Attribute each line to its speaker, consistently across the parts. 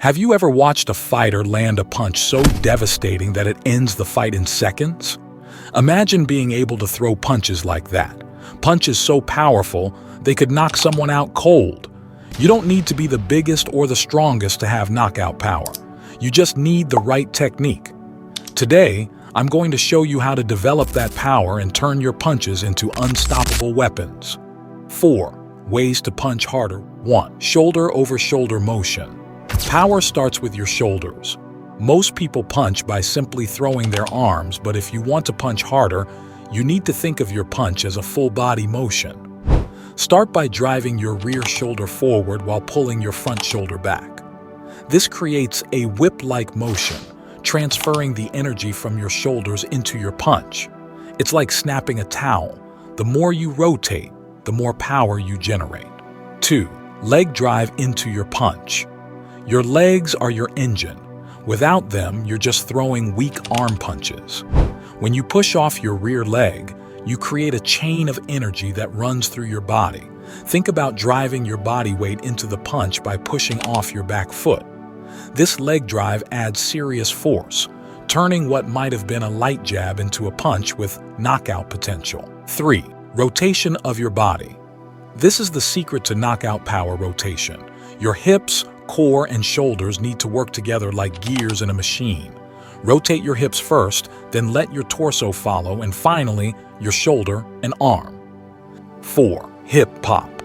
Speaker 1: Have you ever watched a fighter land a punch so devastating that it ends the fight in seconds? Imagine being able to throw punches like that. Punches so powerful, they could knock someone out cold. You don't need to be the biggest or the strongest to have knockout power. You just need the right technique. Today, I'm going to show you how to develop that power and turn your punches into unstoppable weapons. 4. Ways to punch harder. 1. Shoulder over shoulder motion. Power starts with your shoulders. Most people punch by simply throwing their arms, but if you want to punch harder, you need to think of your punch as a full body motion. Start by driving your rear shoulder forward while pulling your front shoulder back. This creates a whip-like motion, transferring the energy from your shoulders into your punch. It's like snapping a towel. The more you rotate, the more power you generate. 2. Leg drive into your punch. Your legs are your engine. Without them, you're just throwing weak arm punches. When you push off your rear leg, you create a chain of energy that runs through your body. Think about driving your body weight into the punch by pushing off your back foot. This leg drive adds serious force, turning what might have been a light jab into a punch with knockout potential. 3. Rotation of your body. This is the secret to knockout power rotation. Your hips, core, and shoulders need to work together like gears in a machine. Rotate your hips first, then let your torso follow, and finally, your shoulder and arm. 4. Hip pop.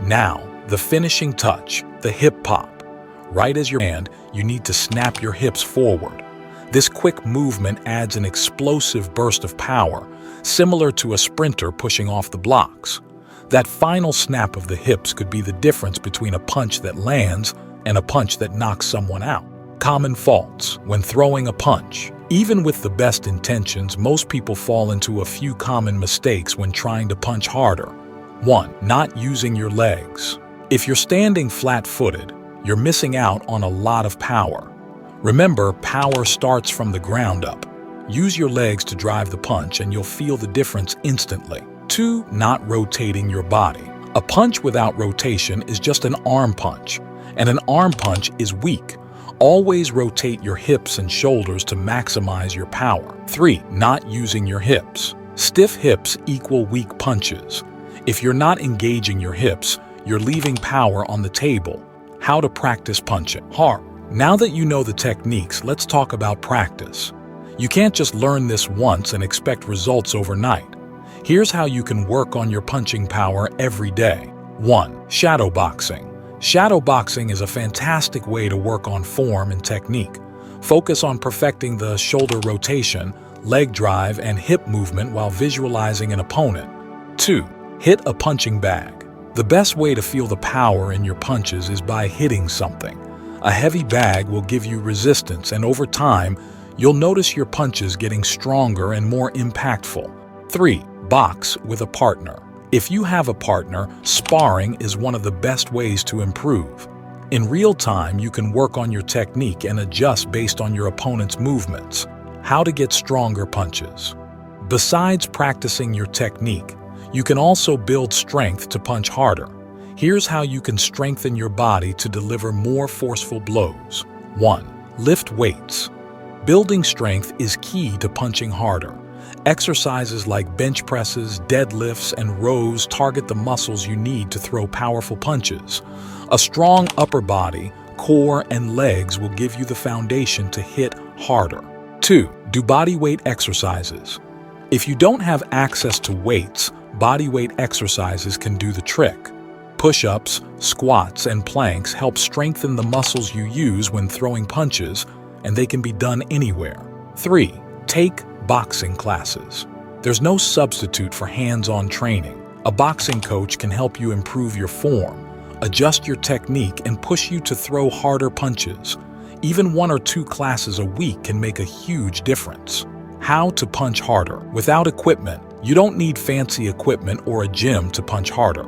Speaker 1: Now, the finishing touch, the hip pop. Right as your hand, you need to snap your hips forward. This quick movement adds an explosive burst of power, similar to a sprinter pushing off the blocks. That final snap of the hips could be the difference between a punch that lands and a punch that knocks someone out. Common faults when throwing a punch. Even with the best intentions, most people fall into a few common mistakes when trying to punch harder. 1. Not using your legs. If you're standing flat-footed, you're missing out on a lot of power. Remember, power starts from the ground up. Use your legs to drive the punch and you'll feel the difference instantly. 2. Not rotating your body. A punch without rotation is just an arm punch, and an arm punch is weak. Always rotate your hips and shoulders to maximize your power. 3. Not using your hips. Stiff hips equal weak punches. If you're not engaging your hips, you're leaving power on the table. How to practice punching hard. Now that you know the techniques, let's talk about practice. You can't just learn this once and expect results overnight. Here's how you can work on your punching power every day. 1. Shadow boxing. Shadow boxing is a fantastic way to work on form and technique. Focus on perfecting the shoulder rotation, leg drive, and hip movement while visualizing an opponent. 2. Hit a punching bag. The best way to feel the power in your punches is by hitting something. A heavy bag will give you resistance, and over time, you'll notice your punches getting stronger and more impactful. 3. Box with a partner. If you have a partner, sparring is one of the best ways to improve. In real time, you can work on your technique and adjust based on your opponent's movements. How to get stronger punches. Besides practicing your technique, you can also build strength to punch harder. Here's how you can strengthen your body to deliver more forceful blows. 1. Lift weights. Building strength is key to punching harder. Exercises like bench presses, deadlifts, and rows target the muscles you need to throw powerful punches. A strong upper body, core, and legs will give you the foundation to hit harder. 2. Do body weight exercises. If you don't have access to weights, body weight exercises can do the trick. Push-ups, squats, and planks help strengthen the muscles you use when throwing punches, and they can be done anywhere. 3. Take boxing classes. There's no substitute for hands-on training. A boxing coach can help you improve your form, adjust your technique, and push you to throw harder punches. Even 1 or 2 classes a week can make a huge difference. How to punch harder. Without equipment, you don't need fancy equipment or a gym to punch harder.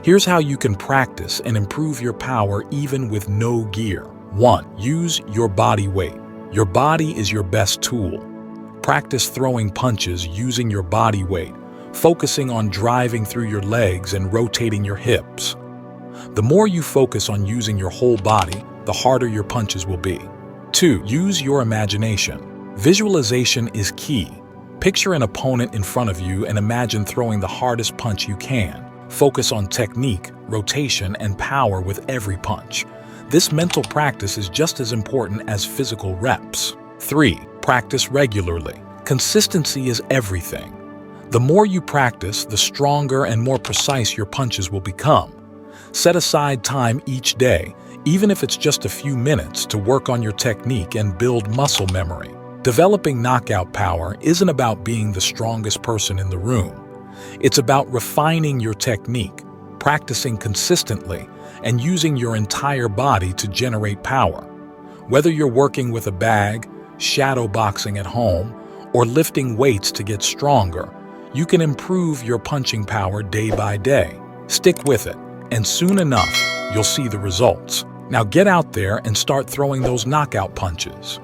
Speaker 1: Here's how you can practice and improve your power even with no gear. 1. Use your body weight. Your body is your best tool. Practice throwing punches using your body weight, focusing on driving through your legs and rotating your hips. The more you focus on using your whole body, the harder your punches will be. 2. Use your imagination. Visualization is key. Picture an opponent in front of you and imagine throwing the hardest punch you can. Focus on technique, rotation, and power with every punch. This mental practice is just as important as physical reps. 3. Practice regularly. Consistency is everything. The more you practice, the stronger and more precise your punches will become. Set aside time each day, even if it's just a few minutes, to work on your technique and build muscle memory. Developing knockout power isn't about being the strongest person in the room. It's about refining your technique, practicing consistently, and using your entire body to generate power. Whether you're working with a bag, shadow boxing at home, or lifting weights to get stronger, you can improve your punching power day by day. Stick with it, and soon enough, you'll see the results. Now get out there and start throwing those knockout punches.